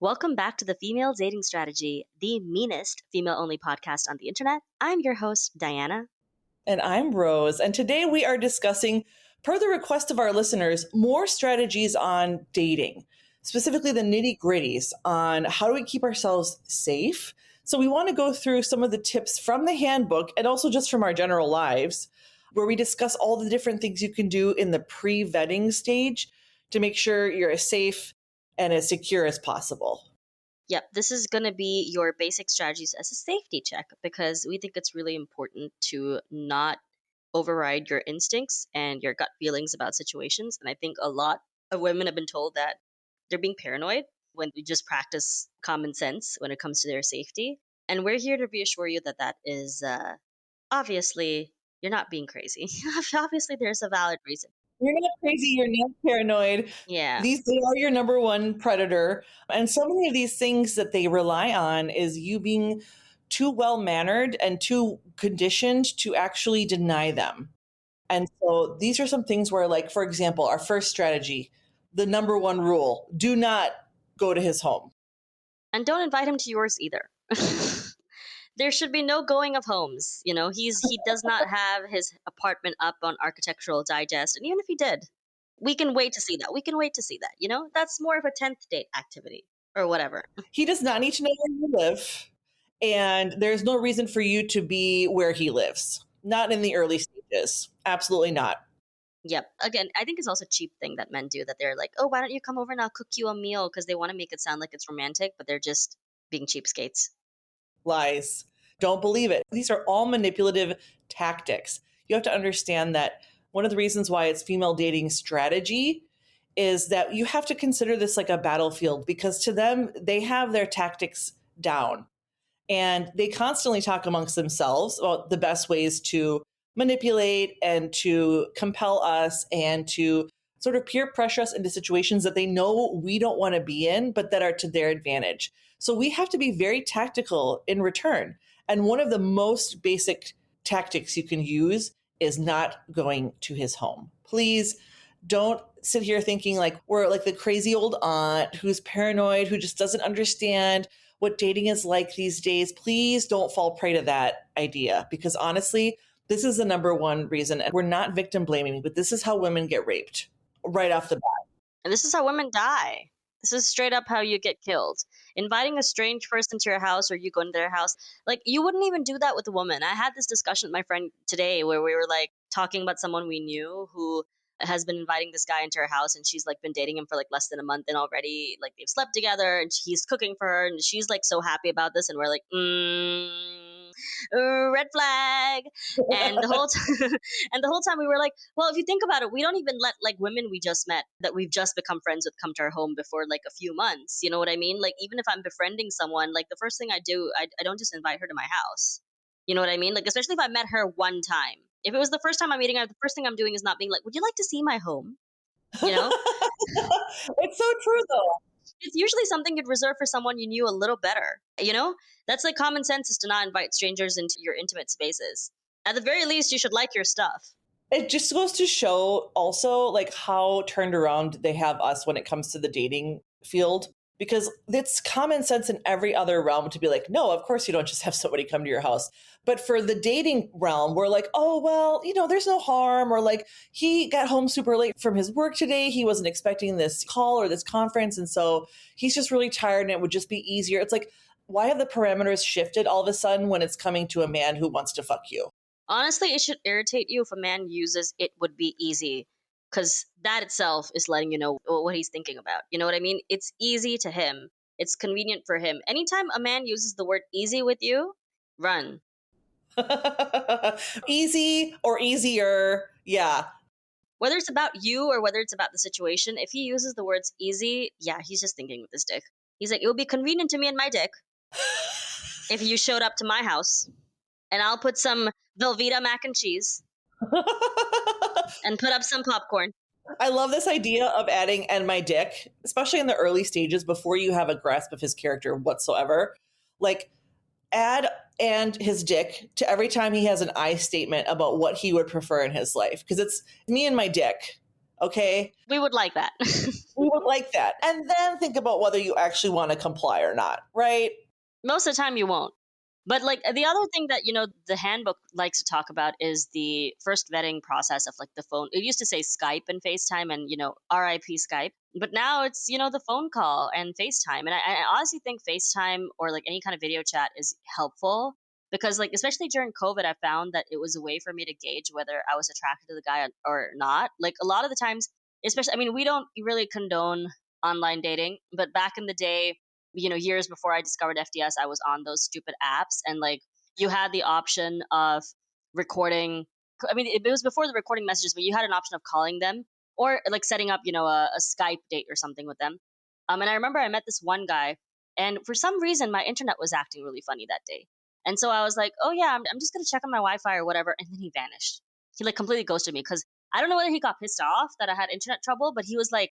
Welcome back to the Female Dating Strategy, the meanest female only podcast on the internet. I'm your host, Diana. And I'm Rose. And today we are discussing, per the request of our listeners, more strategies on dating, specifically the nitty gritties on how do we keep ourselves safe. So we want to go through some of the tips from the handbook and also just from our general lives, where we discuss all the different things you can do in the pre-vetting stage to make sure you're as safe and as secure as possible. Yep, this is going to be your basic strategies as a safety check because we think it's really important to not override your instincts and your gut feelings about situations. And I think a lot of women have been told that they're being paranoid when we just practice common sense when it comes to their safety. And we're here to reassure you that that is obviously you're not being crazy. Obviously, there's a valid reason. You're not crazy, you're not paranoid. Yeah. They are your number one predator. And so many of these things that they rely on is you being too well mannered and too conditioned to actually deny them. And so these are some things where, like, for example, our first strategy, the number one rule, do not go to his home. And don't invite him to yours either. There should be no going of homes. You know, he does not have his apartment up on Architectural Digest. And even if he did, we can wait to see that. We can wait to see that. You know, that's more of a 10th date activity or whatever. He does not need to know where you live. And there's no reason for you to be where he lives. Not in the early stages. Absolutely not. Yep. Again, I think it's also a cheap thing that men do, that they're like, oh, why don't you come over and I'll cook you a meal, because they want to make it sound like it's romantic, but they're just being cheapskates. Lies. Don't believe it. These are all manipulative tactics. You have to understand that one of the reasons why it's female dating strategy is that you have to consider this like a battlefield, because to them, they have their tactics down. And they constantly talk amongst themselves about the best ways to manipulate and to compel us and to sort of peer pressure us into situations that they know we don't want to be in, but that are to their advantage. So we have to be very tactical in return. And one of the most basic tactics you can use is not going to his home. Please don't sit here thinking like we're like the crazy old aunt who's paranoid, who just doesn't understand what dating is like these days. Please don't fall prey to that idea, because honestly, this is the number one reason. And we're not victim blaming, but this is how women get raped right off the bat. And this is how women die. This is straight up how you get killed. Inviting a strange person to your house, or you go into their house, like, you wouldn't even do that with a woman. I had this discussion with my friend today where we were like talking about someone we knew who has been inviting this guy into her house, and she's like been dating him for like less than a month, and already like they've slept together and he's cooking for her and she's like so happy about this, and we're like, red flag. And the whole and the whole time we were like, well, if you think about it, we don't even let like women we just met that we've just become friends with come to our home before like a few months. You know what I mean? Like, even if I'm befriending someone, like the first thing I do, I don't just invite her to my house. You know what I mean? Like, especially if I met her one time. If it was the first time I'm meeting her, the first thing I'm doing is not being like, would you like to see my home? You know? It's so true though. It's usually something you'd reserve for someone you knew a little better. You know? That's like common sense, is to not invite strangers into your intimate spaces. At the very least, you should like your stuff. It just goes to show also like how turned around they have us when it comes to the dating field, because it's common sense in every other realm to be like, no, of course you don't just have somebody come to your house. But for the dating realm, we're like, oh, well, you know, there's no harm. Or like, he got home super late from his work today. He wasn't expecting this call or this conference. And so he's just really tired and it would just be easier. It's like, why have the parameters shifted all of a sudden when it's coming to a man who wants to fuck you? Honestly, it should irritate you if a man uses "it would be easy," because that itself is letting you know what he's thinking about. You know what I mean? It's easy to him. It's convenient for him. Anytime a man uses the word easy with you, run. Easy or easier. Yeah. Whether it's about you or whether it's about the situation, if he uses the words easy, yeah, he's just thinking with his dick. He's like, it would be convenient to me and my dick if you showed up to my house, and I'll put some Velveeta mac and cheese and put up some popcorn. I love this idea of adding "and my dick," especially in the early stages before you have a grasp of his character whatsoever. Like, add "and his dick" to every time he has an I statement about what he would prefer in his life. Because it's me and my dick. Okay. We would like that. We would like that. And then think about whether you actually want to comply or not, right? Most of the time you won't. But like the other thing that the handbook likes to talk about is the first vetting process of like the phone. It used to say Skype and FaceTime and RIP Skype, but now it's the phone call and FaceTime. And I honestly think FaceTime or like any kind of video chat is helpful because like especially during COVID, I found that it was a way for me to gauge whether I was attracted to the guy or not. Like a lot of the times, especially, I mean, we don't really condone online dating, but back in the day, years before I discovered FDS, I was on those stupid apps, and like you had the option of recording. I mean, it was before the recording messages, but you had an option of calling them or like setting up, a Skype date or something with them. And I remember I met this one guy, and for some reason, my internet was acting really funny that day. And so I was like, oh, yeah, I'm just going to check on my Wi Fi or whatever. And then he vanished. He like completely ghosted me because I don't know whether he got pissed off that I had internet trouble, but he was like,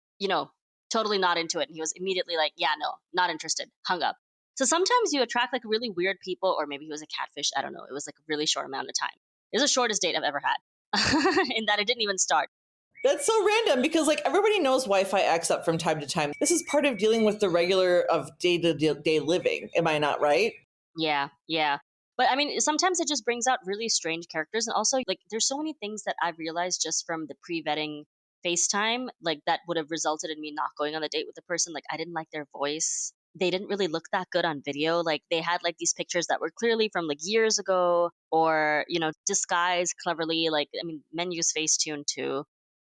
totally not into it. And he was immediately like, yeah, no, not interested, hung up. So sometimes you attract like really weird people, or maybe he was a catfish. I don't know. It was like a really short amount of time. It was the shortest date I've ever had, in that it didn't even start. That's so random because like everybody knows Wi-Fi acts up from time to time. This is part of dealing with the regular of day-to-day living. Am I not right? Yeah, yeah. But I mean, sometimes it just brings out really strange characters. And also, like, there's so many things that I've realized just from the pre vetting FaceTime, like, that would have resulted in me not going on the date with the person. Like, I didn't like their voice. They didn't really look that good on video. Like, they had, like, these pictures that were clearly from, like, years ago or, disguised cleverly. Like, I mean, men use Facetune too.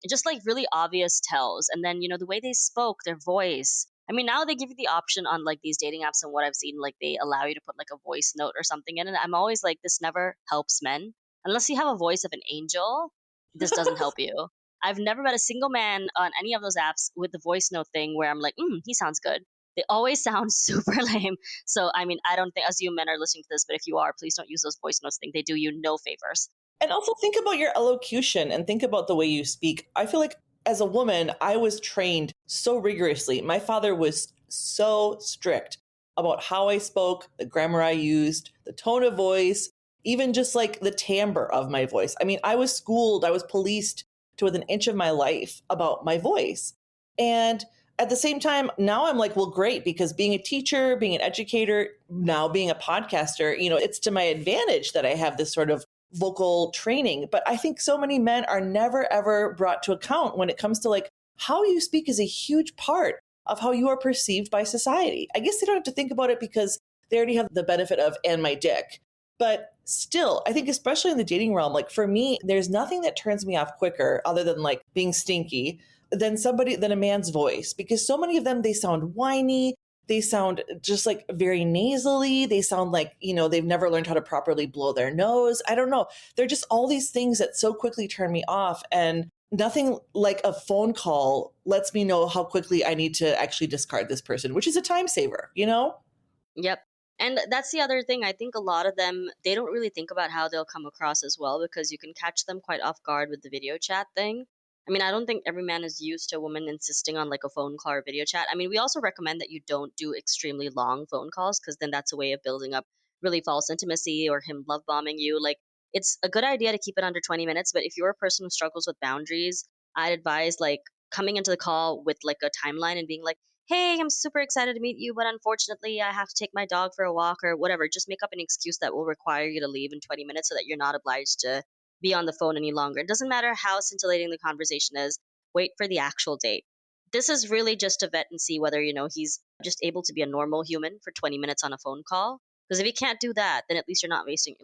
Just, like, really obvious tells. And then, the way they spoke, their voice. I mean, now they give you the option on like these dating apps and what I've seen, like they allow you to put like a voice note or something in it. I'm always like, this never helps men. Unless you have a voice of an angel, this doesn't help you. I've never met a single man on any of those apps with the voice note thing where I'm like, he sounds good. They always sound super lame. So, I mean, I don't think, as you men are listening to this, but if you are, please don't use those voice notes thing. They do you no favors. And also think about your elocution and think about the way you speak. I feel like as a woman, I was trained so rigorously. My father was so strict about how I spoke, the grammar I used, the tone of voice, even just like the timbre of my voice. I mean, I was schooled, I was policed to within an inch of my life about my voice. And at the same time, now I'm like, well, great, because being a teacher, being an educator, now being a podcaster, it's to my advantage that I have this sort of vocal training. But I think so many men are never ever brought to account when it comes to like how you speak is a huge part of how you are perceived by society. I guess they don't have to think about it because they already have the benefit of and my dick. But still, I think especially in the dating realm, like for me, there's nothing that turns me off quicker other than like being stinky than a man's voice, because so many of them, they sound whiny, they sound just like very nasally. They sound like, they've never learned how to properly blow their nose. I don't know. They're just all these things that so quickly turn me off. And nothing like a phone call lets me know how quickly I need to actually discard this person, which is a time saver? Yep. And that's the other thing. I think a lot of them, they don't really think about how they'll come across as well because you can catch them quite off guard with the video chat thing. I mean, I don't think every man is used to a woman insisting on like a phone call or video chat. I mean, we also recommend that you don't do extremely long phone calls because then that's a way of building up really false intimacy or him love bombing you. Like, it's a good idea to keep it under 20 minutes, but if you're a person who struggles with boundaries, I'd advise like coming into the call with like a timeline and being like, hey, I'm super excited to meet you, but unfortunately, I have to take my dog for a walk or whatever. Just make up an excuse that will require you to leave in 20 minutes so that you're not obliged to be on the phone any longer. It doesn't matter how scintillating the conversation is, wait for the actual date. This is really just to vet and see whether, he's just able to be a normal human for 20 minutes on a phone call. Because if he can't do that, then at least you're not wasting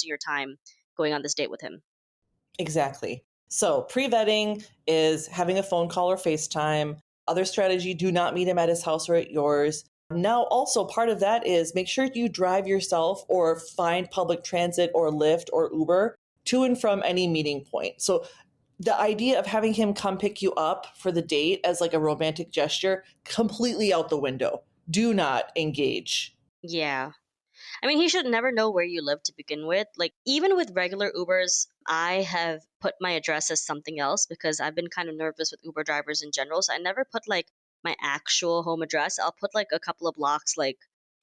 your time going on this date with him. Exactly. So pre-vetting is having a phone call or FaceTime. Other strategy, do not meet him at his house or at yours. Now, also part of that is make sure you drive yourself or find public transit or Lyft or Uber to and from any meeting point. So the idea of having him come pick you up for the date as like a romantic gesture, completely out the window. Do not engage. Yeah. I mean, he should never know where you live to begin with. Like, even with regular Ubers, I have put my address as something else because I've been kind of nervous with Uber drivers in general. So I never put like my actual home address. I'll put like a couple of blocks, like,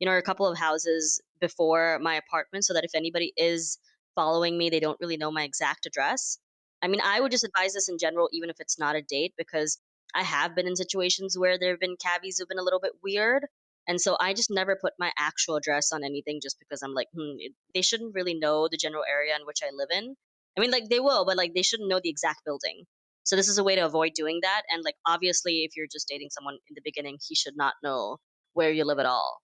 or a couple of houses before my apartment so that if anybody is following me, they don't really know my exact address. I mean, I would just advise this in general, even if it's not a date, because I have been in situations where there have been cabbies who've been a little bit weird. And so I just never put my actual address on anything just because I'm like, they shouldn't really know the general area in which I live in. I mean, like they will, but like they shouldn't know the exact building. So this is a way to avoid doing that. And like obviously, if you're just dating someone in the beginning, he should not know where you live at all.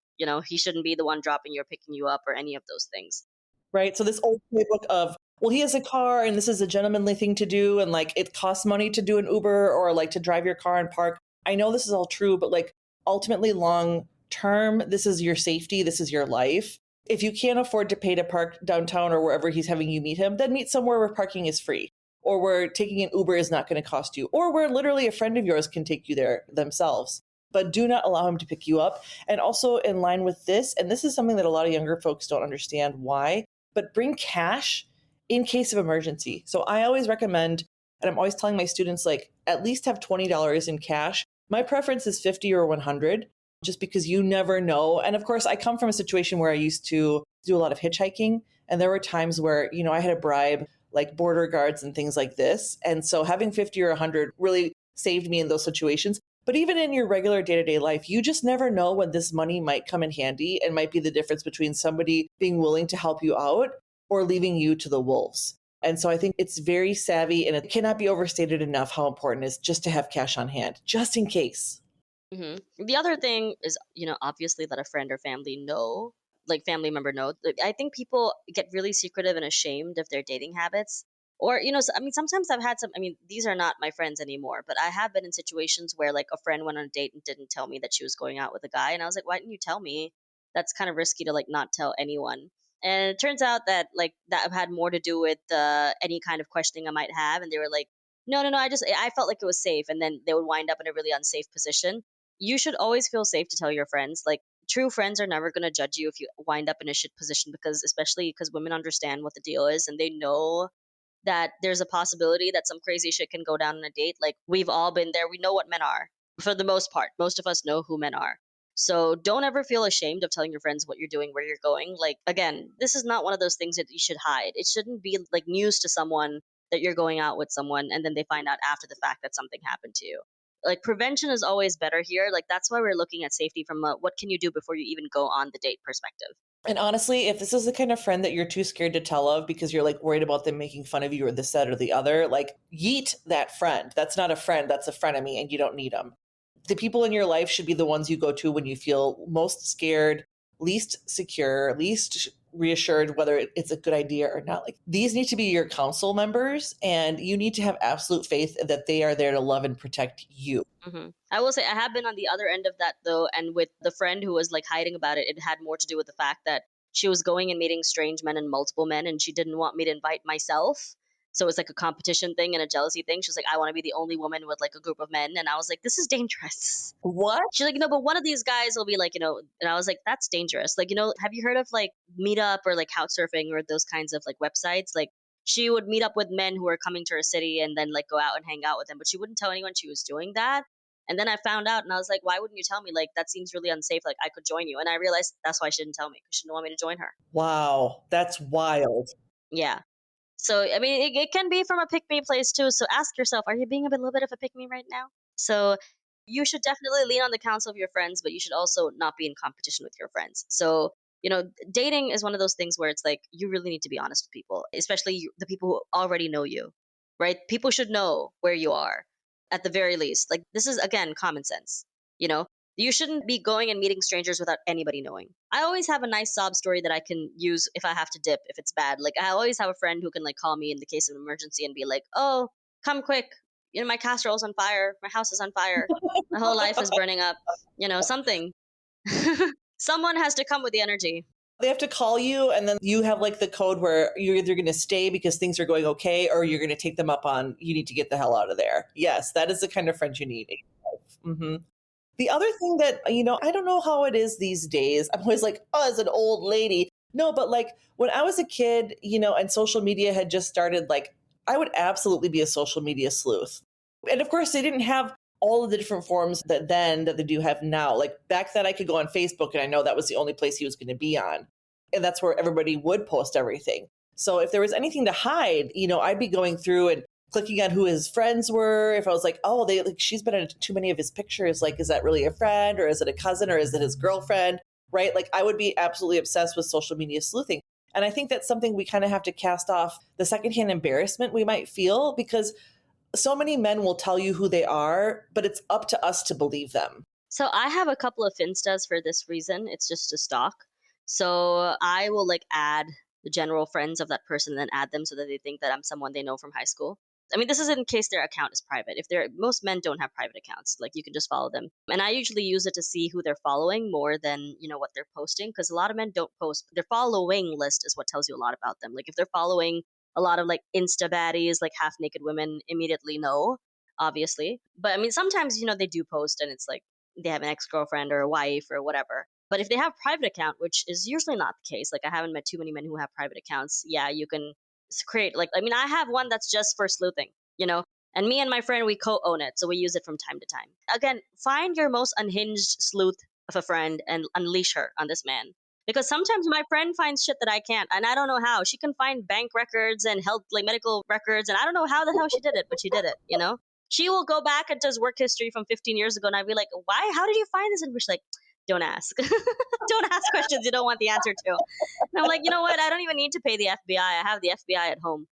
He shouldn't be the one dropping you or picking you up or any of those things. Right? So this old playbook of, well, he has a car and this is a gentlemanly thing to do, and like it costs money to do an Uber or like to drive your car and park. I know this is all true, but like ultimately long term, this is your safety, this is your life. If you can't afford to pay to park downtown or wherever he's having you meet him, then meet somewhere where parking is free, or where taking an Uber is not going to cost you, or where literally a friend of yours can take you there themselves. But do not allow him to pick you up. And also, in line with this, and this is something that a lot of younger folks don't understand why, but bring cash in case of emergency. So I always recommend, and I'm always telling my students, like, at least have $20 in cash. My preference is 50 or 100, just because you never know. And of course, I come from a situation where I used to do a lot of hitchhiking. And there were times where, I had to bribe like border guards and things like this. And so having 50 or 100 really saved me in those situations. But even in your regular day to day life, you just never know when this money might come in handy and might be the difference between somebody being willing to help you out or leaving you to the wolves. And so I think it's very savvy, and it cannot be overstated enough how important it is just to have cash on hand, just in case. The other thing is, obviously let a friend or family know, like family member know. Like, I think people get really secretive and ashamed of their dating habits. Or, I mean, sometimes I've had some, I mean, these are not my friends anymore, but I have been in situations where like a friend went on a date and didn't tell me that she was going out with a guy. And I was like, why didn't you tell me? That's kind of risky to like not tell anyone. And it turns out that like that had more to do with any kind of questioning I might have. And they were like, no, no, no, I felt like it was safe. And then they would wind up in a really unsafe position. You should always feel safe to tell your friends. Like true friends are never going to judge you if you wind up in a shit position, because especially because women understand what the deal is and they know that there's a possibility that some crazy shit can go down on a date. Like we've all been there. We know what men are for the most part. Most of us know who men are. So don't ever feel ashamed of telling your friends what you're doing, where you're going. Like again, this is not one of those things that you should hide. It shouldn't be like news to someone that you're going out with someone and then they find out after the fact that something happened to you. Like prevention is always better here. Like that's why we're looking at safety from a what can you do before you even go on the date perspective. And honestly, if this is the kind of friend that you're too scared to tell of because you're like worried about them making fun of you or this, that, or the other, like yeet that friend. That's not a friend. That's a frenemy, and you don't need them. The people in your life should be the ones you go to when you feel most scared, least secure, least reassured whether it's a good idea or not. Like these need to be your council members, and you need to have absolute faith that they are there to love and protect you. I will say I have been on the other end of that though, and with the friend who was like hiding about it, it had more to do with the fact that she was going and meeting strange men and multiple men, and she didn't want me to invite myself. So it's like a competition thing and a jealousy thing. She's like, I want to be the only woman with like a group of men, and I was like, this is dangerous. What? She's like, no, but one of these guys will be like, and I was like, that's dangerous. Like, have you heard of like Meetup or like Couchsurfing or those kinds of like websites? Like, she would meet up with men who were coming to her city and then like go out and hang out with them, but she wouldn't tell anyone she was doing that. And then I found out and I was like, why wouldn't you tell me? Like, that seems really unsafe. Like, I could join you. And I realized that's why she didn't tell me because she didn't want me to join her. Wow, that's wild. Yeah. So, I mean, it can be from a pick me place too. So ask yourself, are you being a little bit of a pick me right now? So you should definitely lean on the counsel of your friends, but you should also not be in competition with your friends. So, dating is one of those things where it's like you really need to be honest with people, especially the people who already know you, right? People should know where you are at the very least. Like, this is, again, common sense, you know? You shouldn't be going and meeting strangers without anybody knowing. I always have a nice sob story that I can use if I have to dip, if it's bad. Like, I always have a friend who can, like, call me in the case of an emergency and be like, oh, come quick. My casserole's on fire. My house is on fire. My whole life is burning up. Something. Someone has to come with the energy. They have to call you, and then you have like the code where you're either going to stay because things are going okay, or you're going to take them up on you need to get the hell out of there. Yes, that is the kind of friend you need. Hmm. The other thing that, I don't know how it is these days. I'm always like, oh, as an old lady. No, but like when I was a kid, and social media had just started, like I would absolutely be a social media sleuth. And of course, they didn't have all of the different forms that they do have now. Like back then, I could go on Facebook, and I know that was the only place he was going to be on. And that's where everybody would post everything. So if there was anything to hide, I'd be going through and clicking on who his friends were. If I was like, oh, they like she's been in too many of his pictures. Like, is that really a friend, or is it a cousin, or is it his girlfriend? Right? Like, I would be absolutely obsessed with social media sleuthing. And I think that's something we kind of have to cast off the secondhand embarrassment we might feel, because so many men will tell you who they are, but it's up to us to believe them. So I have a couple of Finstas for this reason. It's just to stalk. So I will like add the general friends of that person and then add them so that they think that I'm someone they know from high school. I mean, this is in case their account is private. If they're most men don't have private accounts, like you can just follow them. And I usually use it to see who they're following more than, what they're posting, because a lot of men don't post. Their following list is what tells you a lot about them. Like if they're following a lot of like Insta baddies, like half naked women, immediately know, obviously. But I mean, sometimes, they do post and it's like they have an ex-girlfriend or a wife or whatever. But if they have private account, which is usually not the case, like I haven't met too many men who have private accounts. Yeah, you can create like, I mean, I have one that's just for sleuthing, and me and my friend, we co-own it, so we use it from time to time. Again, find your most unhinged sleuth of a friend and unleash her on this man. Because sometimes my friend finds shit that I can't, and I don't know how. She can find bank records and health, like medical records, and I don't know how the hell she did it, but she did it. She will go back into his work history from 15 years ago, and I'd be like, "Why? How did you find this?" And she's like, "Don't ask. Don't ask questions you don't want the answer to." And I'm like, you know what? I don't even need to pay the FBI. I have the FBI at home.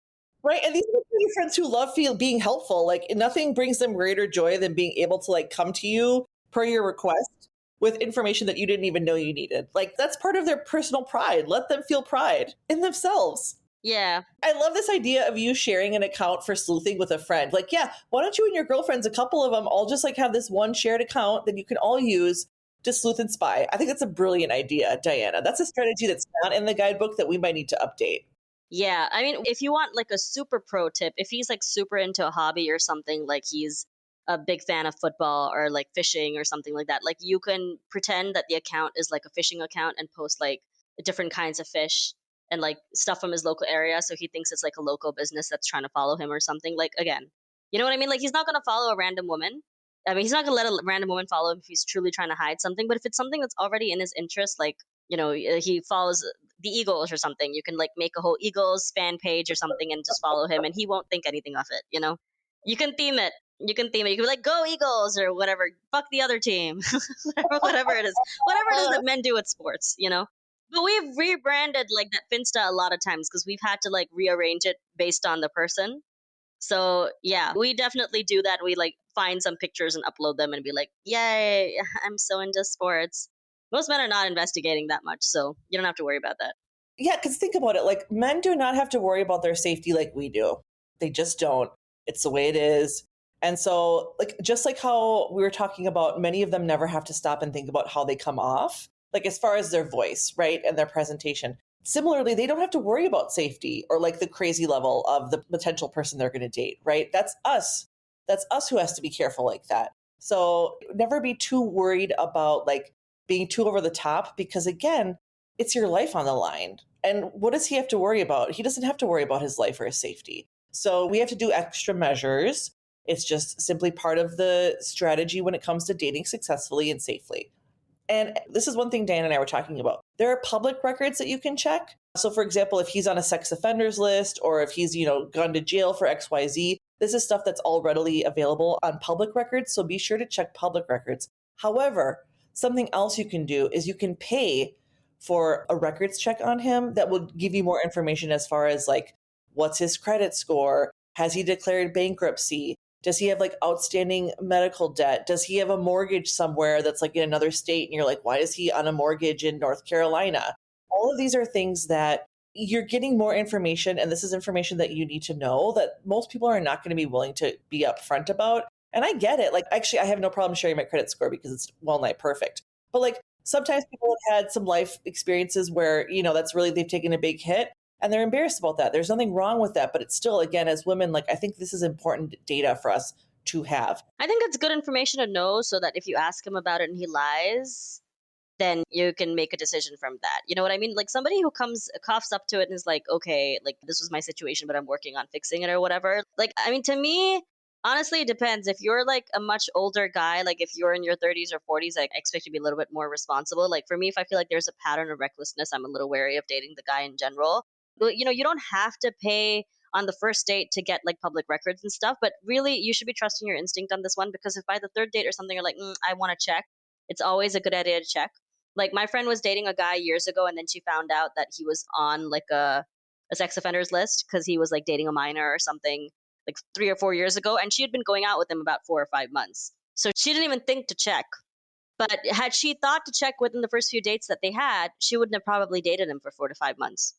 Right. And these are your friends who love being helpful. Like, nothing brings them greater joy than being able to like come to you per your request with information that you didn't even know you needed. Like, that's part of their personal pride. Let them feel pride in themselves. Yeah, I love this idea of you sharing an account for sleuthing with a friend. Like, yeah, why don't you and your girlfriends, a couple of them, all just like have this one shared account that you can all use to sleuth and spy? I think that's a brilliant idea, Diana. That's a strategy that's not in the guidebook that we might need to update. yeah. I mean, if you want like a super pro tip, if he's like super into a hobby or something, like he's a big fan of football or like fishing or something like that, like you can pretend that the account is like a fishing account and post like different kinds of fish and like stuff from his local area. So he thinks it's like a local business that's trying to follow him or something. Like, again, you know what I mean? Like, he's not going to follow a random woman. I mean, he's not going to let a random woman follow him if he's truly trying to hide something. But if it's something that's already in his interest, like, he follows the Eagles or something, you can like make a whole Eagles fan page or something and just follow him, and he won't think anything of it. You can theme it. You can theme it. You can be like, "Go Eagles" or whatever. Fuck the other team. Whatever it is. Whatever it is that men do at sports. But we've rebranded like that Finsta a lot of times because we've had to like rearrange it based on the person. So yeah, we definitely do that. We like find some pictures and upload them and be like, "Yay, I'm so into sports." Most men are not investigating that much, so you don't have to worry about that. Yeah, because think about it. Like, men do not have to worry about their safety like we do. They just don't. It's the way it is. And so, like, just like how we were talking about, many of them never have to stop and think about how they come off, like, as far as their voice, right? And their presentation. Similarly, they don't have to worry about safety or like the crazy level of the potential person they're going to date, right? That's us. That's us who has to be careful like that. So, never be too worried about like being too over the top, because again, it's your life on the line. And what does he have to worry about? He doesn't have to worry about his life or his safety. So we have to do extra measures. It's just simply part of the strategy when it comes to dating successfully and safely. And this is one thing Dan and I were talking about. There are public records that you can check. So for example, if he's on a sex offenders list, or if he's, gone to jail for XYZ, this is stuff that's all readily available on public records. So be sure to check public records. However, something else you can do is you can pay for a records check on him that will give you more information as far as like, what's his credit score? Has he declared bankruptcy? Does he have like outstanding medical debt? Does he have a mortgage somewhere that's like in another state? And you're like, why is he on a mortgage in North Carolina? All of these are things that you're getting more information. And this is information that you need to know that most people are not going to be willing to be upfront about. And I get it. Like, actually, I have no problem sharing my credit score because it's well nigh perfect. But like, sometimes people have had some life experiences where, that's really, they've taken a big hit and they're embarrassed about that. There's nothing wrong with that, but it's still, again, as women, like, I think this is important data for us to have. I think it's good information to know so that if you ask him about it and he lies, then you can make a decision from that. You know what I mean? Like somebody who coughs up to it and is like, "Okay, like this was my situation, but I'm working on fixing it," or whatever. Like, I mean, to me, honestly, it depends. If you're like a much older guy, like if you're in your 30s or 40s, I expect you to be a little bit more responsible. Like for me, if I feel like there's a pattern of recklessness, I'm a little wary of dating the guy in general. But you don't have to pay on the first date to get like public records and stuff. But really, you should be trusting your instinct on this one, because if by the third date or something you're like, I want to check, it's always a good idea to check. Like my friend was dating a guy years ago, and then she found out that he was on like a sex offenders list because he was like dating a minor or something like 3 or 4 years ago, and she had been going out with him about 4 or 5 months. So she didn't even think to check. But had she thought to check within the first few dates that they had, she wouldn't have probably dated him for 4 to 5 months.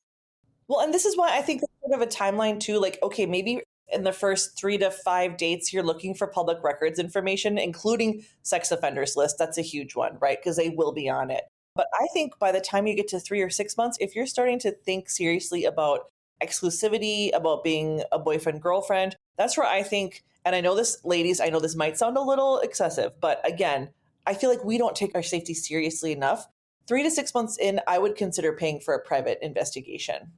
Well, and this is why I think there's sort of a timeline too. Like, okay, maybe in the first 3 to 5 dates, you're looking for public records information, including sex offenders list. That's a huge one, right? Because they will be on it. But I think by the time you get to 3 or 6 months, if you're starting to think seriously about exclusivity, about being a boyfriend, girlfriend, that's where I think, and I know this, ladies, I know this might sound a little excessive, but again, I feel like we don't take our safety seriously enough. 3 to 6 months in, I would consider paying for a private investigation.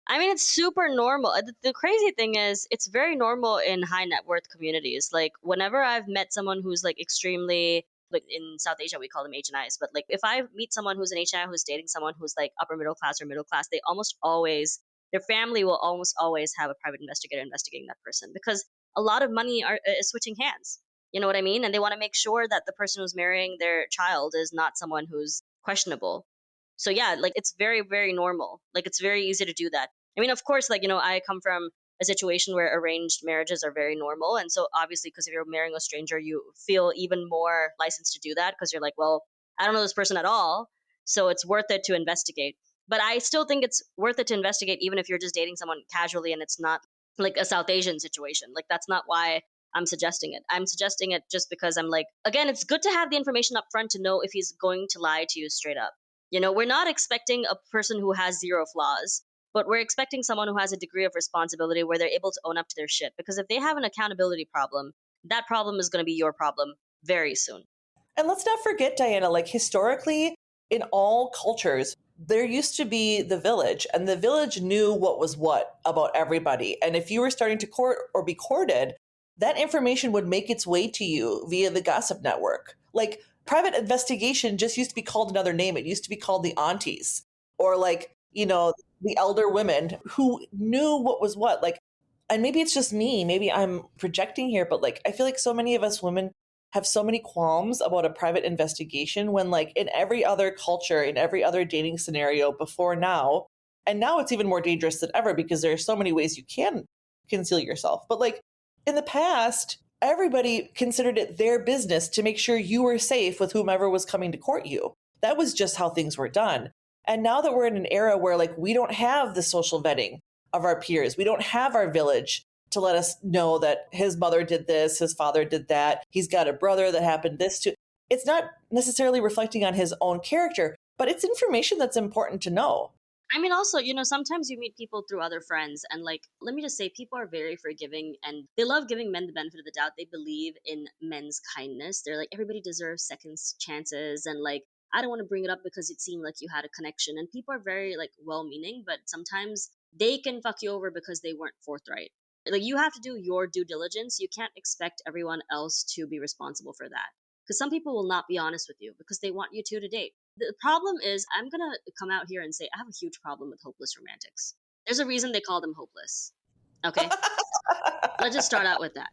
I mean, it's super normal. The crazy thing is, it's very normal in high net worth communities. Like, whenever I've met someone who's like extremely, like in South Asia, we call them HNIs. But like, if I meet someone who's an HNI who's dating someone who's like upper middle class or middle class, they almost always, their family will almost always have a private investigator investigating that person, because a lot of money is switching hands. You know what I mean? And they want to make sure that the person who's marrying their child is not someone who's questionable. So yeah, like it's very, very normal. Like it's very easy to do that. I mean, of course, like, I come from a situation where arranged marriages are very normal. And so obviously, because if you're marrying a stranger, you feel even more licensed to do that, because you're like, well, I don't know this person at all. So it's worth it to investigate. But I still think it's worth it to investigate, even if you're just dating someone casually and it's not like a South Asian situation. Like, that's not why I'm suggesting it. I'm suggesting it just because I'm like, again, it's good to have the information up front to know if he's going to lie to you straight up. We're not expecting a person who has zero flaws, but we're expecting someone who has a degree of responsibility where they're able to own up to their shit. Because if they have an accountability problem, that problem is going to be your problem very soon. And let's not forget, Diana, like historically, in all cultures, there used to be the village, and the village knew what was what about everybody. And if you were starting to court or be courted, that information would make its way to you via the gossip network. Like private investigation just used to be called another name. It used to be called the aunties, or like, the elder women who knew what was what. Like, and maybe it's just me, maybe I'm projecting here, but like I feel like so many of us women have so many qualms about a private investigation when, like, in every other culture, in every other dating scenario before now, and now it's even more dangerous than ever because there are so many ways you can conceal yourself. But like in the past, everybody considered it their business to make sure you were safe with whomever was coming to court you. That was just how things were done. And now that we're in an era where like we don't have the social vetting of our peers, we don't have our village to let us know that his mother did this, his father did that, he's got a brother that happened this to. It's not necessarily reflecting on his own character, but it's information that's important to know. I mean, also, sometimes you meet people through other friends, and like, let me just say, people are very forgiving and they love giving men the benefit of the doubt. They believe in men's kindness. They're like, everybody deserves second chances, and like, I don't want to bring it up because it seemed like you had a connection. And people are very like well meaning, but sometimes they can fuck you over because they weren't forthright. Like, you have to do your due diligence. You can't expect everyone else to be responsible for that. Because some people will not be honest with you because they want you two to date. The problem is, I'm going to come out here and say I have a huge problem with hopeless romantics. There's a reason they call them hopeless. Okay? Let's just start out with that.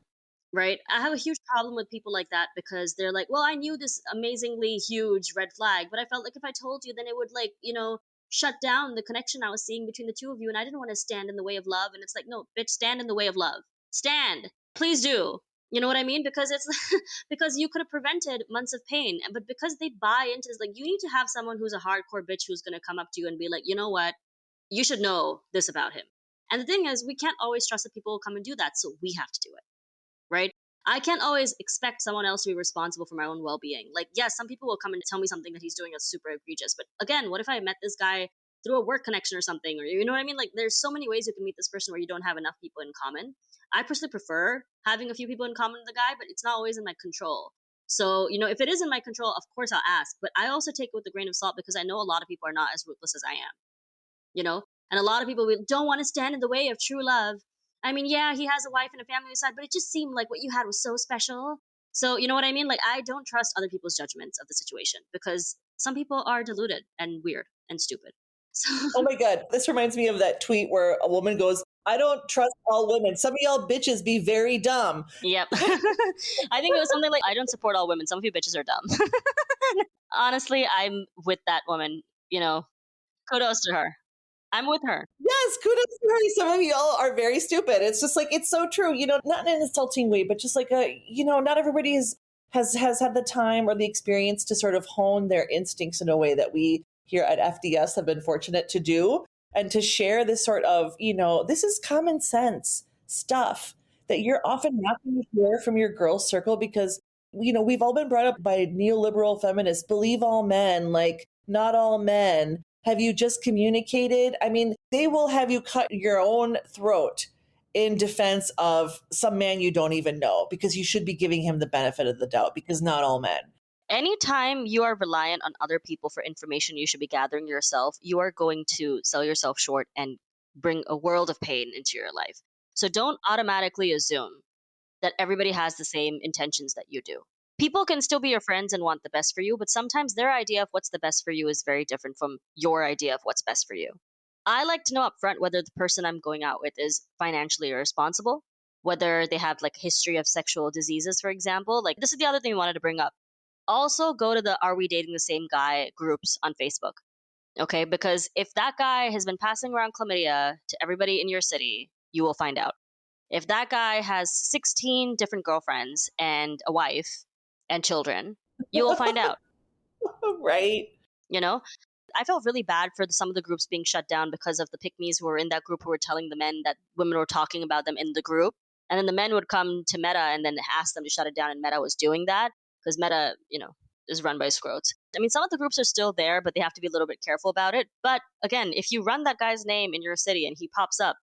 Right? I have a huge problem with people like that because they're like, well, I knew this amazingly huge red flag, but I felt like if I told you, then it would, like, shut down the connection I was seeing between the two of you. And I didn't want to stand in the way of love. And it's like, no, bitch, stand in the way of love. Stand. Please do. You know what I mean? Because it's because you could have prevented months of pain. But because they buy into this, like, you need to have someone who's a hardcore bitch who's going to come up to you and be like, you know what? You should know this about him. And the thing is, we can't always trust that people will come and do that. So we have to do it, right? I can't always expect someone else to be responsible for my own well being. Like, yes, some people will come and tell me something that he's doing that's super egregious. But again, what if I met this guy through a work connection or something? Or, you know what I mean? Like, there's so many ways you can meet this person where you don't have enough people in common. I personally prefer having a few people in common with the guy, but it's not always in my control. So, if it is in my control, of course I'll ask. But I also take it with a grain of salt because I know a lot of people are not as ruthless as I am, you know? And a lot of people don't want to stand in the way of true love. I mean, yeah, he has a wife and a family aside, but it just seemed like what you had was so special. So, you know what I mean? Like, I don't trust other people's judgments of the situation because some people are deluded and weird and stupid. So, Oh my God. This reminds me of that tweet where a woman goes, I don't trust all women. Some of y'all bitches be very dumb. Yep. I think it was something like, I don't support all women. Some of you bitches are dumb. Honestly, I'm with that woman, you know, kudos to her. I'm with her. Yes, kudos to her. Some of y'all are very stupid. It's just like it's so true. Not in an insulting way, but just like not everybody has had the time or the experience to sort of hone their instincts in a way that we here at FDS have been fortunate to do, and to share this sort of this is common sense stuff that you're often not going to hear from your girls circle, because we've all been brought up by neoliberal feminists, believe all men, like not all men. Have you just communicated? I mean, they will have you cut your own throat in defense of some man you don't even know, because you should be giving him the benefit of the doubt, because not all men. Anytime you are reliant on other people for information you should be gathering yourself, you are going to sell yourself short and bring a world of pain into your life. So don't automatically assume that everybody has the same intentions that you do. People can still be your friends and want the best for you, but sometimes their idea of what's the best for you is very different from your idea of what's best for you. I like to know upfront whether the person I'm going out with is financially irresponsible, whether they have like a history of sexual diseases, for example. Like, this is the other thing we wanted to bring up. Also, go to the Are We Dating the Same Guy groups on Facebook. Okay, because if that guy has been passing around chlamydia to everybody in your city, you will find out. If that guy has 16 different girlfriends and a wife and children, you will find out, Right? you know? I felt really bad for some of the groups being shut down because of the pick me's who were in that group who were telling the men that women were talking about them in the group. And then the men would come to Meta and then ask them to shut it down, and Meta was doing that because Meta, is run by scrotes. I mean, some of the groups are still there, but they have to be a little bit careful about it. But again, if you run that guy's name in your city and he pops up,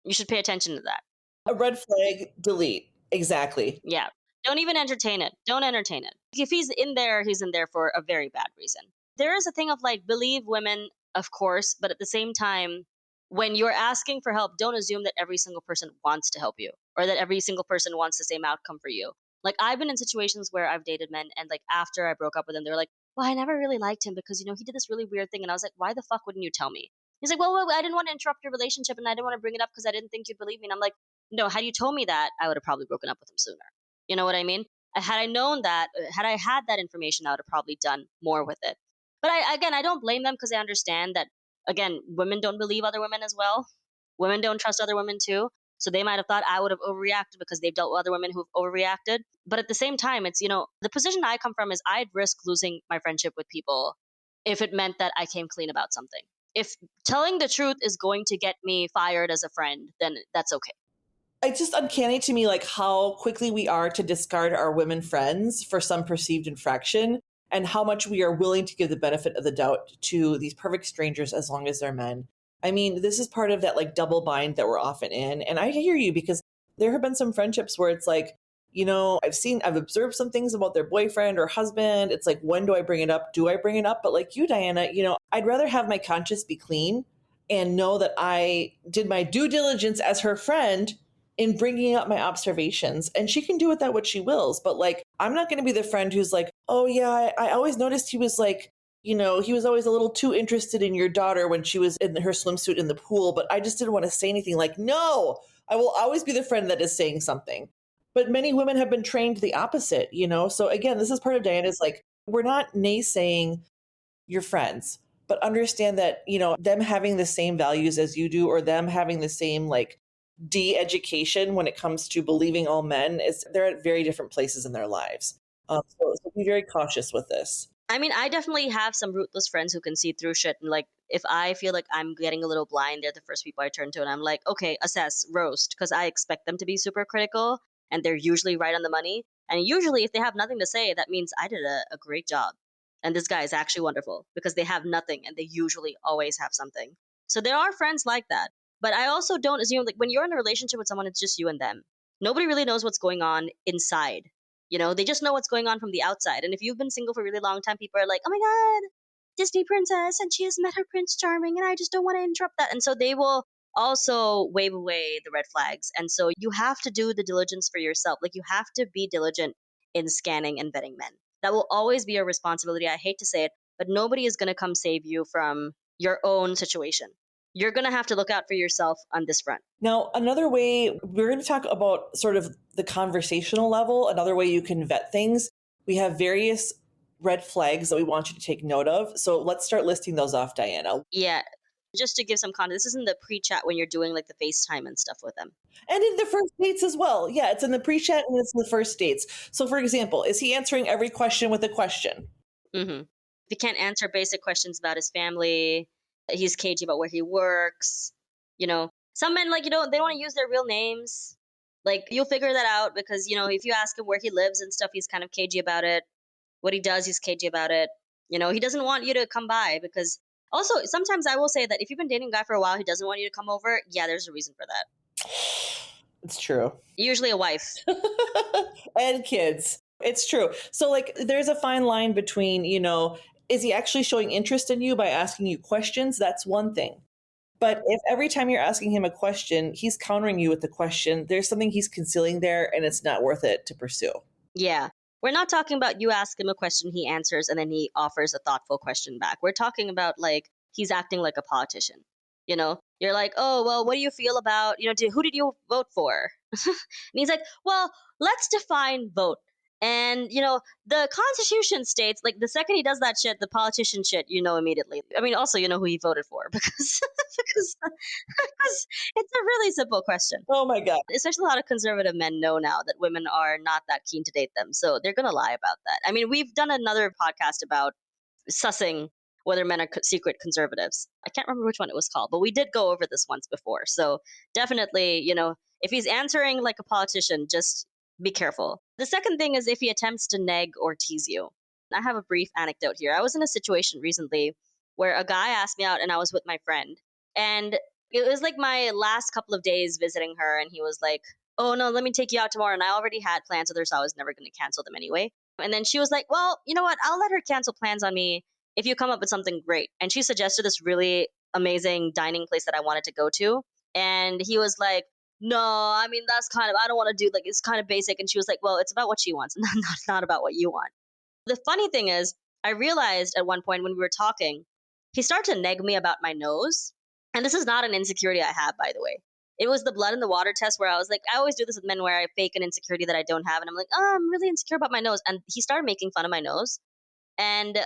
you should pay attention to that. A red flag, delete. Exactly. Yeah. Don't even entertain it. Don't entertain it. If he's in there for a very bad reason. There is a thing of like, believe women, of course, but at the same time, when you're asking for help, don't assume that every single person wants to help you or that every single person wants the same outcome for you. Like, I've been in situations where I've dated men and like after I broke up with them, they're like, well, I never really liked him because, he did this really weird thing. And I was like, why the fuck wouldn't you tell me? He's like, well, I didn't want to interrupt your relationship and I didn't want to bring it up because I didn't think you'd believe me. And I'm like, no, had you told me that, I would have probably broken up with him sooner. You know what I mean? Had I known that, had I had that information, I would have probably done more with it. But I don't blame them because I understand that, again, women don't believe other women as well. Women don't trust other women too. So they might have thought I would have overreacted because they've dealt with other women who've overreacted. But at the same time, it's, the position I come from is I'd risk losing my friendship with people if it meant that I came clean about something. If telling the truth is going to get me fired as a friend, then that's okay. It's just uncanny to me, like how quickly we are to discard our women friends for some perceived infraction, and how much we are willing to give the benefit of the doubt to these perfect strangers as long as they're men. I mean, this is part of that like double bind that we're often in. And I hear you, because there have been some friendships where it's like, I've observed some things about their boyfriend or husband. It's like, when do I bring it up? Do I bring it up? But like you, Diana, I'd rather have my conscience be clean and know that I did my due diligence as her friend in bringing up my observations, and she can do with that what she wills. But like, I'm not going to be the friend who's like, oh yeah, I always noticed he was like, he was always a little too interested in your daughter when she was in her swimsuit in the pool, but I just didn't want to say anything. Like, no, I will always be the friend that is saying something. But many women have been trained the opposite. So again, this is part of Diana's, like, we're not naysaying your friends, but understand that them having the same values as you do, or them having the same like de-education when it comes to believing all men, is they're at very different places in their lives. So be very cautious with this. I mean, I definitely have some rootless friends who can see through shit. And like, if I feel like I'm getting a little blind, they're the first people I turn to. And I'm like, okay, assess, roast, because I expect them to be super critical. And they're usually right on the money. And usually, if they have nothing to say, that means I did a great job. And this guy is actually wonderful because they have nothing and they usually always have something. So there are friends like that. But I also don't assume, like, when you're in a relationship with someone, it's just you and them. Nobody really knows what's going on inside. They just know what's going on from the outside. And if you've been single for a really long time, people are like, oh my God, Disney princess, and she has met her Prince Charming, and I just don't want to interrupt that. And so they will also wave away the red flags. And so you have to do the diligence for yourself. Like, you have to be diligent in scanning and vetting men. That will always be your responsibility. I hate to say it, but nobody is going to come save you from your own situation. You're going to have to look out for yourself on this front. Now, another way we're going to talk about sort of the conversational level, another way you can vet things. We have various red flags that we want you to take note of. So let's start listing those off, Diana. Yeah. Just to give some context, this isn't the pre chat when you're doing like the FaceTime and stuff with them. And in the first dates as well. Yeah, it's in the pre chat and it's in the first dates. So, for example, is he answering every question with a question? Hmm. If he can't answer basic questions about his family, he's cagey about where he works. Some men like they don't want to use their real names. Like you'll figure that out because if you ask him where he lives and stuff, he's kind of cagey about it. What he does, he's cagey about it. He doesn't want you to come by because also sometimes I will say that if you've been dating a guy for a while, he doesn't want you to come over. Yeah, there's a reason for that. It's true. Usually a wife. And kids. It's true. So, like, there's a fine line between, is he actually showing interest in you by asking you questions? That's one thing. But if every time you're asking him a question, he's countering you with the question, there's something he's concealing there and it's not worth it to pursue. Yeah. We're not talking about you ask him a question, he answers, and then he offers a thoughtful question back. We're talking about like he's acting like a politician. You're like, oh, well, what do you feel about, who did you vote for? And he's like, well, let's define vote. And, the Constitution states, like, the second he does that shit, the politician shit, immediately. I mean, also, you know who he voted for because it's a really simple question. Oh my God. Especially a lot of conservative men know now that women are not that keen to date them. So they're going to lie about that. I mean, we've done another podcast about sussing whether men are secret conservatives. I can't remember which one it was called, but we did go over this once before. So definitely, if he's answering like a politician, just be careful. The second thing is if he attempts to neg or tease you. I have a brief anecdote here. I was in a situation recently where a guy asked me out and I was with my friend. And it was like my last couple of days visiting her, and he was like, oh no, let me take you out tomorrow. And I already had plans with her, so I was never going to cancel them anyway. And then she was like, well, you know what? I'll let her cancel plans on me if you come up with something great. And she suggested this really amazing dining place that I wanted to go to. And he was like, no, I mean, I don't want to do, like, it's kind of basic. And she was like, well, it's about what she wants, not about what you want. The funny thing is, I realized at one point when we were talking, he started to neg me about my nose. And this is not an insecurity I have, by the way. It was the blood in the water test where I was like, I always do this with men where I fake an insecurity that I don't have. And I'm like, oh, I'm really insecure about my nose. And he started making fun of my nose. And,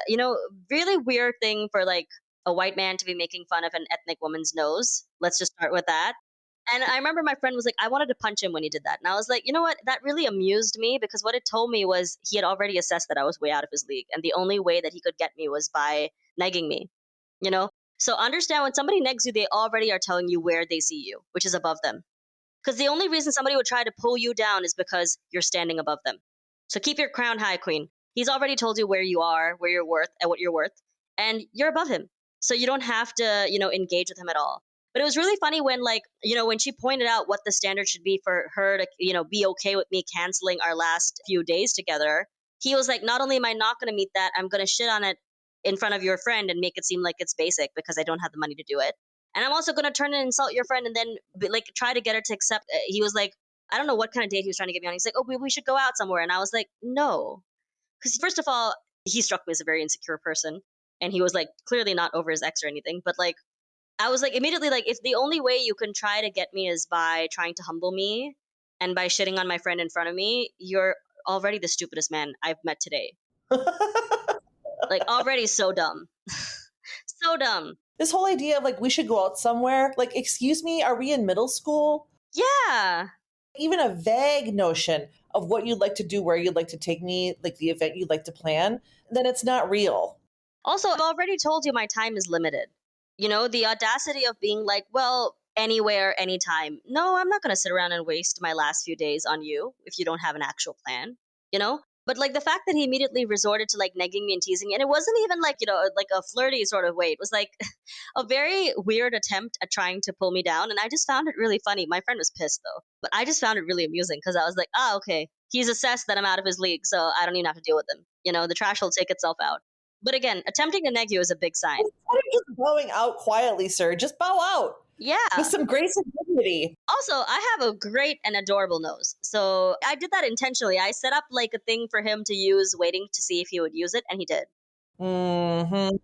really weird thing for like a white man to be making fun of an ethnic woman's nose. Let's just start with that. And I remember my friend was like, I wanted to punch him when he did that. And I was like, you know what? That really amused me because what it told me was he had already assessed that I was way out of his league. And the only way that he could get me was by negging me, you know? So understand when somebody negs you, they already are telling you where they see you, which is above them. Because the only reason somebody would try to pull you down is because you're standing above them. So keep your crown high, queen. He's already told you where you are, where you're worth, and what you're worth, and you're above him. So you don't have to, engage with him at all. But it was really funny when, like, when she pointed out what the standard should be for her to, be okay with me canceling our last few days together. He was like, not only am I not going to meet that, I'm going to shit on it in front of your friend and make it seem like it's basic because I don't have the money to do it. And I'm also going to turn and insult your friend and then like try to get her to accept. He was like, I don't know what kind of date he was trying to get me on. He's like, oh, we should go out somewhere. And I was like, no. Because first of all, he struck me as a very insecure person. And he was like clearly not over his ex or anything. But like, I was like immediately like, if the only way you can try to get me is by trying to humble me and by shitting on my friend in front of me, you're already the stupidest man I've met today. Like already so dumb. So dumb. This whole idea of like we should go out somewhere, like, excuse me, are we in middle school? Yeah. Even a vague notion of what you'd like to do, where you'd like to take me, like the event you'd like to plan, then it's not real. Also, I've already told you my time is limited. The audacity of being like, well, anywhere, anytime. No, I'm not going to sit around and waste my last few days on you if you don't have an actual plan, you know? But like the fact that he immediately resorted to like negging me and teasing me, and it wasn't even like, like a flirty sort of way. It was like a very weird attempt at trying to pull me down. And I just found it really funny. My friend was pissed though, but I just found it really amusing because I was like, okay. He's assessed that I'm out of his league, so I don't even have to deal with him. The trash will take itself out. But again, attempting to neg you is a big sign. Instead of just bowing out quietly, sir, just bow out Yeah. with some grace and dignity. Also, I have a great and adorable nose. So I did that intentionally. I set up like a thing for him to use, waiting to see if he would use it, and he did. Hmm.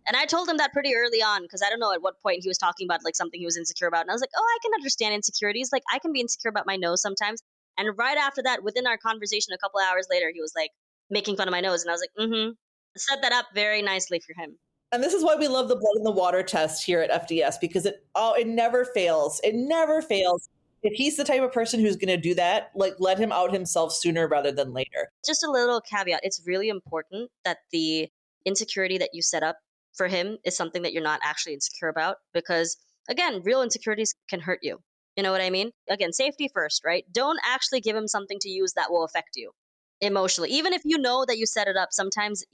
And I told him that pretty early on because I don't know at what point he was talking about like something he was insecure about. And I was like, oh, I can understand insecurities. Like I can be insecure about my nose sometimes. And right after that, within our conversation, a couple hours later, he was like making fun of my nose. And I was like, mm-hmm. Set that up very nicely for him. And this is why we love the blood in the water test here at FDS, because it never fails. It never fails. If he's the type of person who's going to do that, like let him out himself sooner rather than later. Just a little caveat, it's really important that the insecurity that you set up for him is something that you're not actually insecure about because again, real insecurities can hurt you. You know what I mean? Again, safety first, right? Don't actually give him something to use that will affect you emotionally. Even if you know that you set it up, sometimes,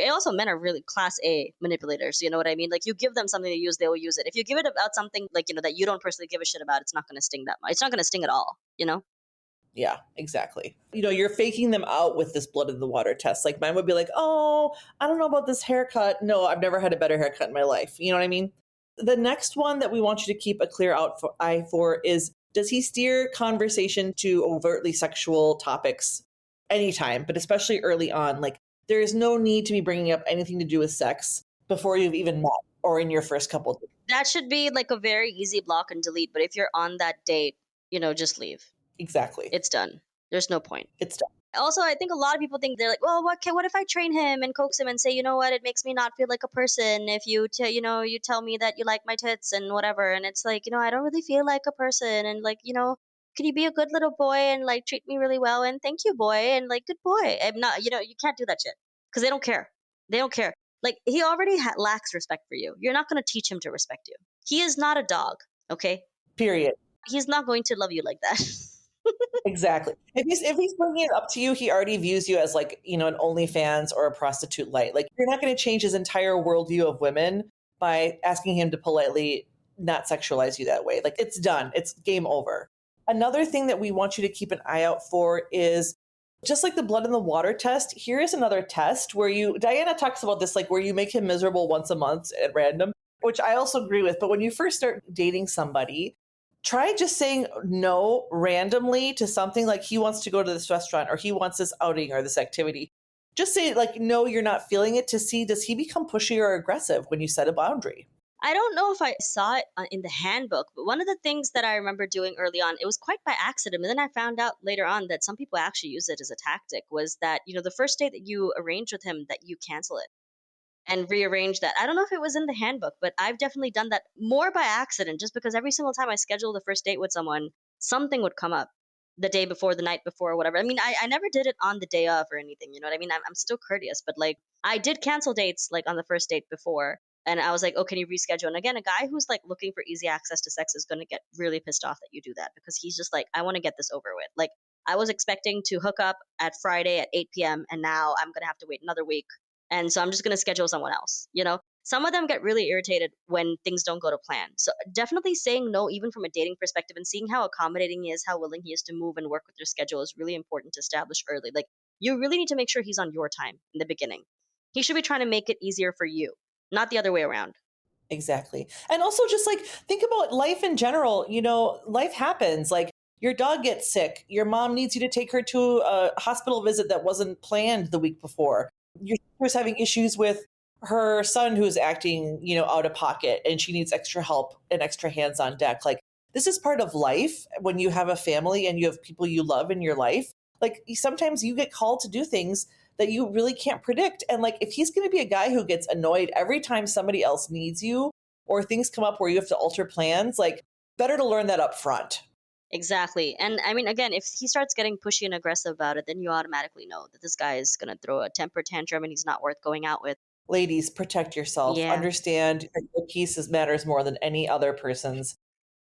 also men are really class A manipulators, you know what I mean? Like you give them something to use, they will use it. If you give it about something like, that you don't personally give a shit about, it's not going to sting that much. It's not going to sting at all, you know? Yeah, exactly. You're faking them out with this blood in the water test. Like mine would be like, oh, I don't know about this haircut. No, I've never had a better haircut in my life. You know what I mean? The next one that we want you to keep a clear eye for is, does he steer conversation to overtly sexual topics anytime, but especially early on? Like there is no need to be bringing up anything to do with sex before you've even met or in your first couple of days. That should be like a very easy block and delete. But if you're on that date, just leave. Exactly. It's done. There's no point. It's done. Also, I think a lot of people think they're like, well, what if I train him and coax him and say, you know what, it makes me not feel like a person if you tell me that you like my tits and whatever. And it's like, I don't really feel like a person. And like, can you be a good little boy and like treat me really well? And thank you, boy. And like, good boy. I'm not, you can't do that shit because they don't care. They don't care. Like, he already lacks respect for you. You're not going to teach him to respect you. He is not a dog, okay? Period. He's not going to love you like that. Exactly. If he's bringing it up to you, he already views you as like, an OnlyFans or a prostitute light. Like you're not going to change his entire worldview of women by asking him to politely not sexualize you that way. Like it's done. It's game over. Another thing that we want you to keep an eye out for is just like the blood in the water test. Here is another test where Diana talks about this, like where you make him miserable once a month at random, which I also agree with. But when you first start dating somebody, try just saying no randomly to something like he wants to go to this restaurant or he wants this outing or this activity. Just say like, no, you're not feeling it, to see, does he become pushy or aggressive when you set a boundary? I don't know if I saw it in the handbook, but one of the things that I remember doing early on, it was quite by accident. And then I found out later on that some people actually use it as a tactic, was that, the first date that you arrange with him, that you cancel it and rearrange that. I don't know if it was in the handbook, but I've definitely done that more by accident, just because every single time I scheduled the first date with someone, something would come up the day before, the night before, or whatever. I mean, I never did it on the day of or anything. You know what I mean? I'm still courteous, but like I did cancel dates like on the first date before. And I was like, oh, can you reschedule? And again, a guy who's like looking for easy access to sex is going to get really pissed off that you do that because he's just like, I want to get this over with. Like, I was expecting to hook up at Friday at 8 p.m. and now I'm going to have to wait another week, and so I'm just going to schedule someone else. Some of them get really irritated when things don't go to plan. So definitely saying no, even from a dating perspective, and seeing how accommodating he is, how willing he is to move and work with your schedule, is really important to establish early. Like, you really need to make sure he's on your time in the beginning. He should be trying to make it easier for you, not the other way around. Exactly. And also just like think about life in general. Life happens. Like your dog gets sick. Your mom needs you to take her to a hospital visit that wasn't planned the week before. Your sister's having issues with her son who's acting, out of pocket, and she needs extra help and extra hands on deck. Like this is part of life when you have a family and you have people you love in your life. Like sometimes you get called to do things that you really can't predict. And like, if he's going to be a guy who gets annoyed every time somebody else needs you or things come up where you have to alter plans, like, better to learn that up front. Exactly. And I mean, again, if he starts getting pushy and aggressive about it, then you automatically know that this guy is going to throw a temper tantrum and he's not worth going out with. Ladies, protect yourself. Yeah. Understand that your peace matters more than any other person's.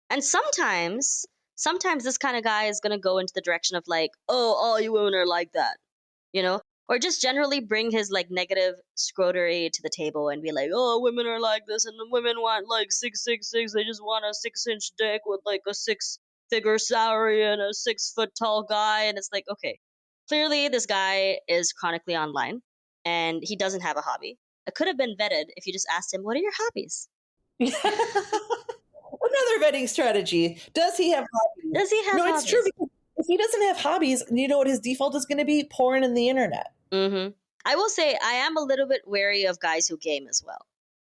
And sometimes this kind of guy is going to go into the direction of like, oh, all you women are like that, you know? Or just generally bring his like negative scrotery to the table and be like, oh, women are like this and the women want like 666. They just want a 6-inch dick with like a 6-figure salary and a 6-foot tall guy. And it's like, okay, clearly this guy is chronically online and he doesn't have a hobby. It could have been vetted if you just asked him, what are your hobbies? Another vetting strategy. Does he have hobbies? Does he have No, it's true, hobbies? because if he doesn't have hobbies, you know what his default is going to be? Porn in the internet. Mm-hmm. I will say I am a little bit wary of guys who game as well.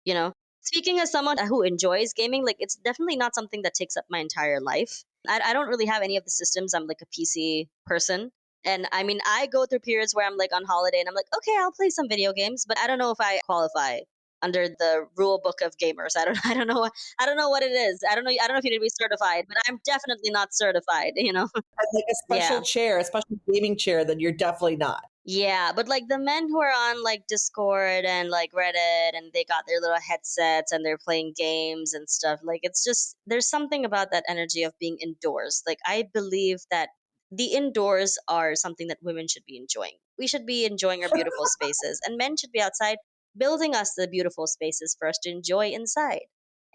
You know, speaking as someone who enjoys gaming, like it's definitely not something that takes up my entire life. I don't really have any of the systems. I'm like a PC person. And I mean, I go through periods where I'm like on holiday and I'm like, okay, I'll play some video games, but I don't know if I qualify under the rule book of gamers. I don't know, I don't know what it is. I don't know if you need to be certified, but I'm definitely not certified, you know? Like a special Yeah. chair, a special gaming chair, then you're definitely not. Yeah, but like the men who are on like Discord and like Reddit and they got their little headsets and they're playing games and stuff, like it's just there's something about that energy of being indoors. Like I believe that the indoors are something that women should be enjoying. We should be enjoying our beautiful spaces and men should be outside building us the beautiful spaces for us to enjoy inside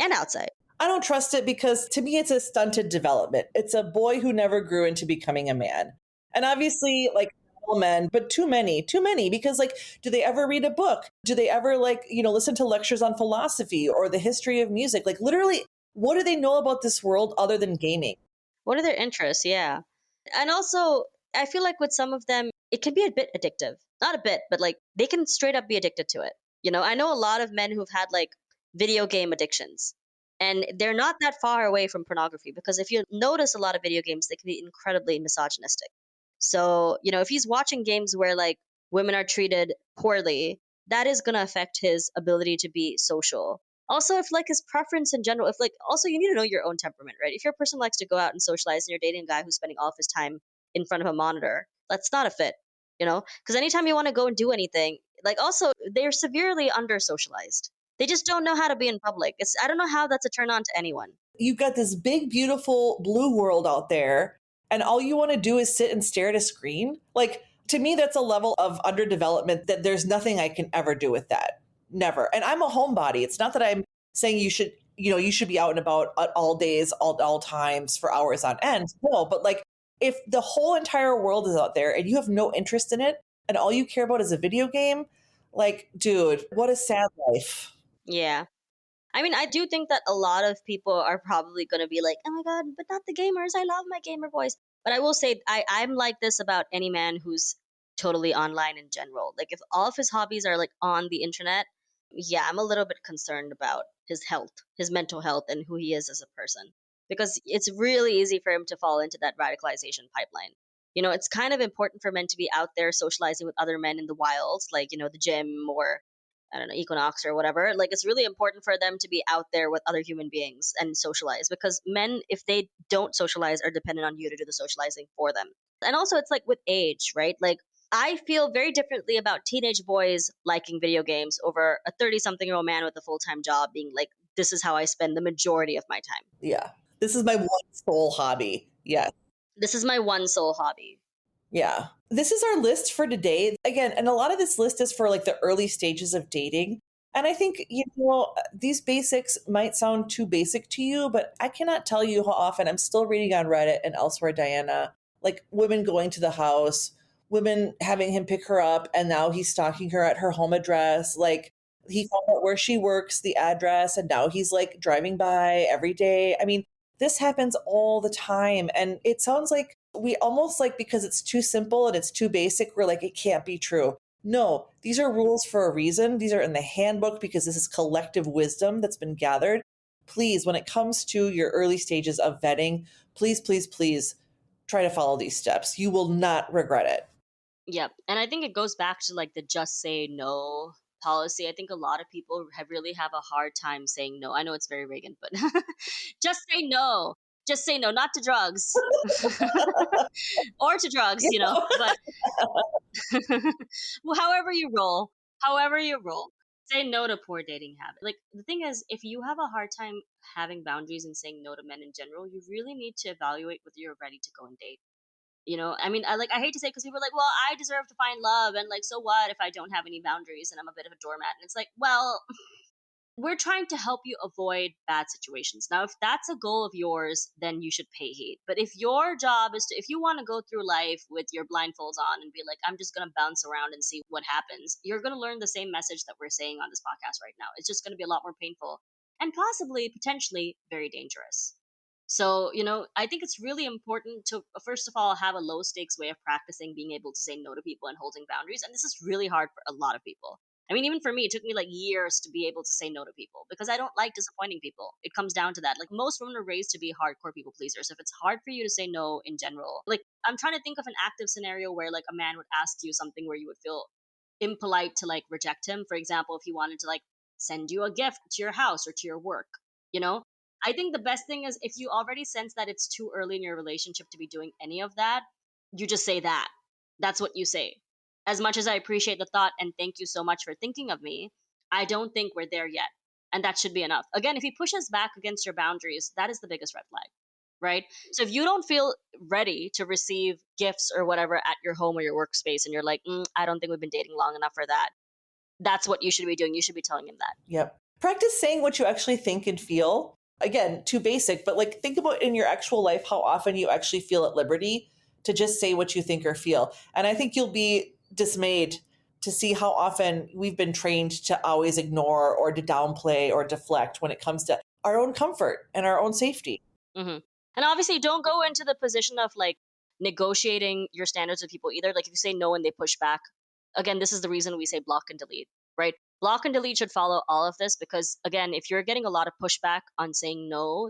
and outside. I don't trust it because to me it's a stunted development. It's a boy who never grew into becoming a man. And obviously like all men, but too many because like do they ever read a book? Do they ever like, listen to lectures on philosophy or the history of music? Like literally what do they know about this world other than gaming? What are their interests? Yeah. And also, I feel like with some of them, it can be a bit addictive. Not a bit, but like they can straight up be addicted to it. You know, I know a lot of men who've had like video game addictions, and they're not that far away from pornography because if you notice a lot of video games, they can be incredibly misogynistic. So, you know, if he's watching games where like women are treated poorly, that is going to affect his ability to be social. Also, if like his preference in general, if like also you need to know your own temperament, right? If your person likes to go out and socialize and you're dating a guy who's spending all of his time in front of a monitor, that's not a fit, you know? Because anytime you want to go and do anything, like also they're severely under socialized. They just don't know how to be in public. It's I don't know how that's a turn on to anyone. You've got this big beautiful blue world out there and all you want to do is sit and stare at a screen. Like to me that's a level of underdevelopment that there's nothing I can ever do with that. Never. And I'm a homebody. It's not that I'm saying you should be out and about at all days, all times for hours on end. No, but like if the whole entire world is out there and you have no interest in it and all you care about is a video game, like dude, what a sad life. Yeah. I mean, I do think that a lot of people are probably going to be like, "Oh my god, but not the gamers. I love my gamer voice." But I will say I'm like this about any man who's totally online in general. Like if all of his hobbies are like on the internet, yeah, I'm a little bit concerned about his health, his mental health and who he is as a person because it's really easy for him to fall into that radicalization pipeline. You know, it's kind of important for men to be out there socializing with other men in the wild, like, you know, the gym or I don't know, Equinox or whatever. Like it's really important for them to be out there with other human beings and socialize because men, if they don't socialize, are dependent on you to do the socializing for them. And also, it's like with age, right? Like I feel very differently about teenage boys liking video games over a 30 something year old man with a full time job being like, this is how I spend the majority of my time. Yeah. This is my one sole hobby. Yes. This is my one sole hobby. Yeah. This is our list for today. Again, and a lot of this list is for like the early stages of dating. And I think, these basics might sound too basic to you, but I cannot tell you how often I'm still reading on Reddit and elsewhere, Diana, like women going to the house, women having him pick her up, and now he's stalking her at her home address. Like he found out where she works, the address, and now he's like driving by every day. I mean, this happens all the time. And it sounds like we almost like because it's too simple and it's too basic, we're like, it can't be true. No, these are rules for a reason. These are in the handbook because this is collective wisdom that's been gathered. Please, when it comes to your early stages of vetting, please, please, please try to follow these steps. You will not regret it. Yep. And I think it goes back to like the just say no policy. I think a lot of people have really have a hard time saying no. I know it's very Reagan, but just say no. Just say no, not to drugs or to drugs, you know, but well, however you roll, say no to poor dating habits. Like the thing is, if you have a hard time having boundaries and saying no to men in general, you really need to evaluate whether you're ready to go and date. You know, I mean, I hate to say because people are like, well, I deserve to find love, and like, so what if I don't have any boundaries and I'm a bit of a doormat? And it's like, well, we're trying to help you avoid bad situations. Now, if that's a goal of yours, then you should pay heed. But if your job is to, if you want to go through life with your blindfolds on and be like, I'm just going to bounce around and see what happens, you're going to learn the same message that we're saying on this podcast right now. It's just going to be a lot more painful and possibly, potentially, very dangerous. So, I think it's really important to, first of all, have a low stakes way of practicing being able to say no to people and holding boundaries. And this is really hard for a lot of people. I mean, even for me, it took me like years to be able to say no to people because I don't like disappointing people. It comes down to that. Like, most women are raised to be hardcore people pleasers. If it's hard for you to say no in general, like, I'm trying to think of an active scenario where like a man would ask you something where you would feel impolite to like reject him. For example, if he wanted to like send you a gift to your house or to your work, you know? I think the best thing is if you already sense that it's too early in your relationship to be doing any of that, you just say that. That's what you say. As much as I appreciate the thought and thank you so much for thinking of me, I don't think we're there yet. And that should be enough. Again, if he pushes back against your boundaries, that is the biggest red flag, right? So if you don't feel ready to receive gifts or whatever at your home or your workspace, and you're like, I don't think we've been dating long enough for that, that's what you should be doing. You should be telling him that. Yep. Practice saying what you actually think and feel. Again, too basic, but like think about in your actual life how often you actually feel at liberty to just say what you think or feel. And I think you'll be dismayed to see how often we've been trained to always ignore or to downplay or deflect when it comes to our own comfort and our own safety. Hmm. And obviously, don't go into the position of like negotiating your standards with people either. Like, if you say no and they push back, again, this is the reason we say block and delete, right? Block and delete should follow all of this because, again, if you're getting a lot of pushback on saying no,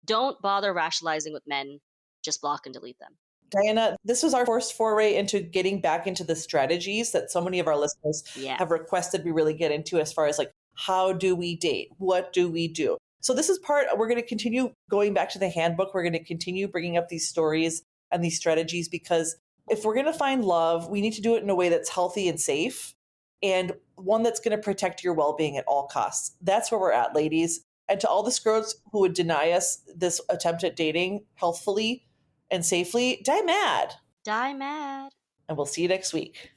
don't bother rationalizing with men. Just block and delete them. Diana, this was our first foray into getting back into the strategies that so many of our listeners Yeah. have requested we really get into as far as like, how do we date? What do we do? So this is part, we're going to continue going back to the handbook. We're going to continue bringing up these stories and these strategies because if we're going to find love, we need to do it in a way that's healthy and safe and one that's going to protect your well-being at all costs. That's where we're at, ladies. And to all the girls who would deny us this attempt at dating healthfully and safely, die mad. Die mad. And we'll see you next week.